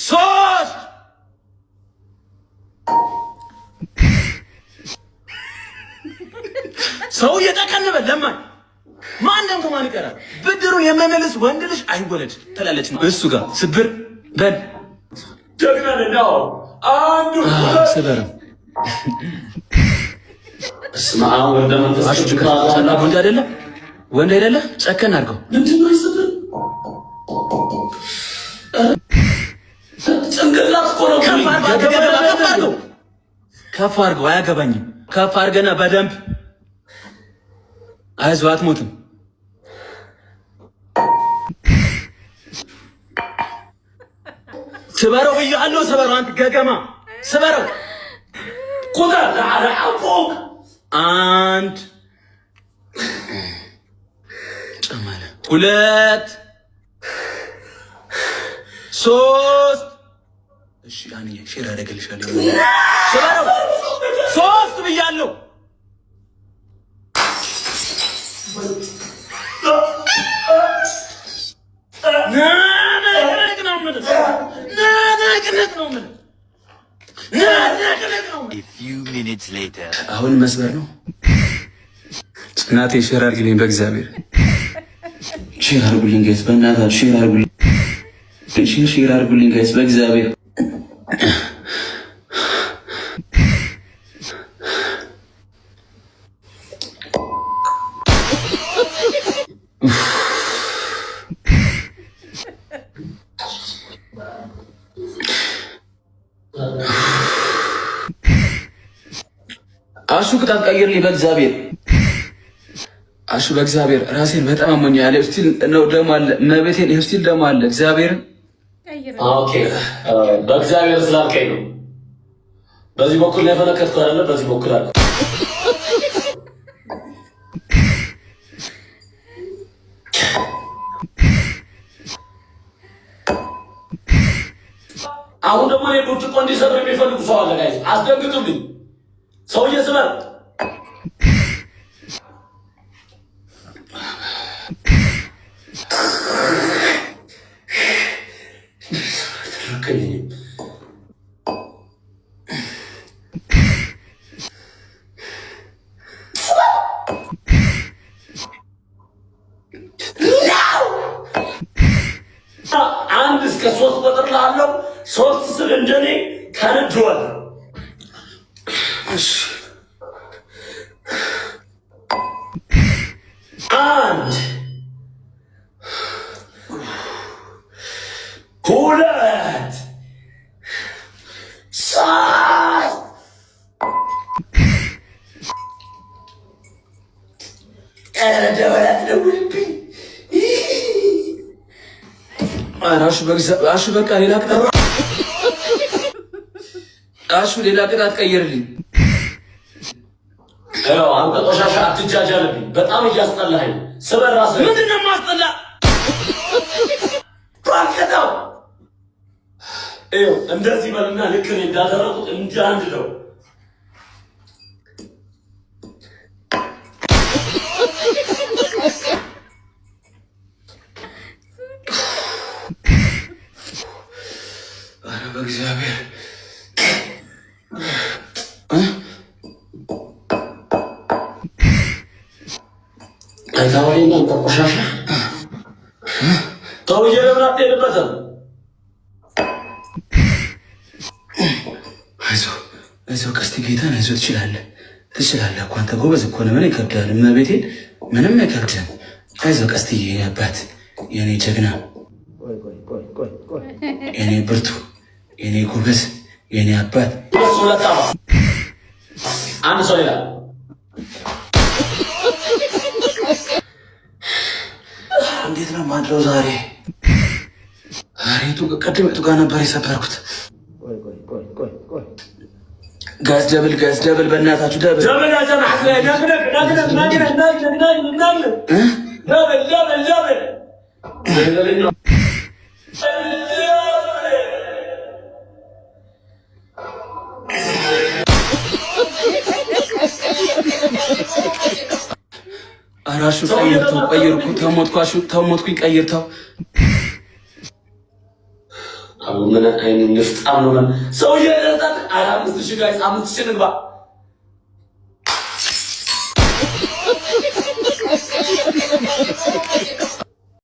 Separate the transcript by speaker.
Speaker 1: ሶስት ሰው እየጠቀነበ ለማን ማን ደግሞ ማን ይቀራል? ብድሩን የማይመልስ ወንድ ልጅ አይወለድ ትላለች እሱ ጋር ስብር በል ጀግና ነው አንዱ ስበር እስማው ወደ መንፈስ ቅዱስ ወንድ አይደለ ወንድ አይደለ ጨከን አድርገው ምንድነው ይስብር ጭንቅላት ቆሎ ከፍ አድርገው አያገባኝም ከፍ አድርገና በደንብ አይዞህ አትሞትም ስበረው ብያለሁ ስበረው አንተ ገገማ ስበረው ቁጥር على عفوك አንድ ጨመረ ሁለት ሶስት እሺ አንዬ ሼር አደረግልሻለሁ ስበረው ሶስት ብያለሁ
Speaker 2: A few minutes later.
Speaker 1: አሁን መስበር ነው ጽናቴ ሼር አድርጉልኝ በእግዚአብሔር ሼር አድርጉልኝ ጋይስ በእናታችሁ ሼር አድርጉልኝ ሼር አድርጉልኝ ጋይስ በእግዚአብሔር አሹ ቅጣት ቀይርልኝ በእግዚአብሔር አሹ በእግዚአብሔር ራሴን በጣም አሞኛል ስቲል ነው ደም አለ መቤቴን ስቲል ደም አለ እግዚአብሔር
Speaker 3: ኦኬ በእግዚአብሔር ስላልከኝ ነው በዚህ በኩል ላይ ፈለከትኩ አይደለ በዚህ በኩል አለ አሁን ደግሞ የቡርጭቆ እንዲሰብር የሚፈልጉ ሰው አለ ጋይስ አስደንግጡልኝ ሰውዬ ስበር አንድ እስከ 3 ቁጥር ላለው 3 ስል እንደኔ ከንድወል አንድ ሁለት ሶስት
Speaker 1: አሹ በቃ ሌላ ቅጣት አሹ ሌላ ቅጣት ቀይርልኝ
Speaker 3: አንተ ቆሻሻ አትጃጃልብኝ በጣም እያስጠላኸኝ ስበር ራስህ
Speaker 1: ምንድነው ማስጠላ
Speaker 3: ባከታው እንደዚህ በልና ልክ እኔ እንዳደረኩት እንጂ አንድ ነው
Speaker 1: ኧረ በእግዚአብሔር
Speaker 3: አይታወይና አንተ ቆሻሻ ተውዬ ለምን አትሄድበትም
Speaker 1: አይዞህ ቀስቲ ጌታን አይዞህ ትችላለህ እኮ አንተ ጎበዝ እኮ ነህ ምን ይከብዳል እመቤቴን ምንም አይከብድም አይዞህ ቀስቲ የኔ አባት የኔ ጀግና የኔ ብርቱ የኔ ጎበዝ የኔ አባት
Speaker 3: አንድ ሰው ይላል
Speaker 1: እንዴት ነው ማድረው ዛሬ አሬቱ ቀደምቱ ጋር ነበር የሰበርኩት ጋዝ ደብል በእናታችሁ ደብል አራሹ ቀይርተው ተሞትኩኝ ቀይርተው
Speaker 3: አቡ ምን አይነት ንፍጣም ነው ማለት ሰውዬ ለታት 5000 ጋይስ 5000 ንግባ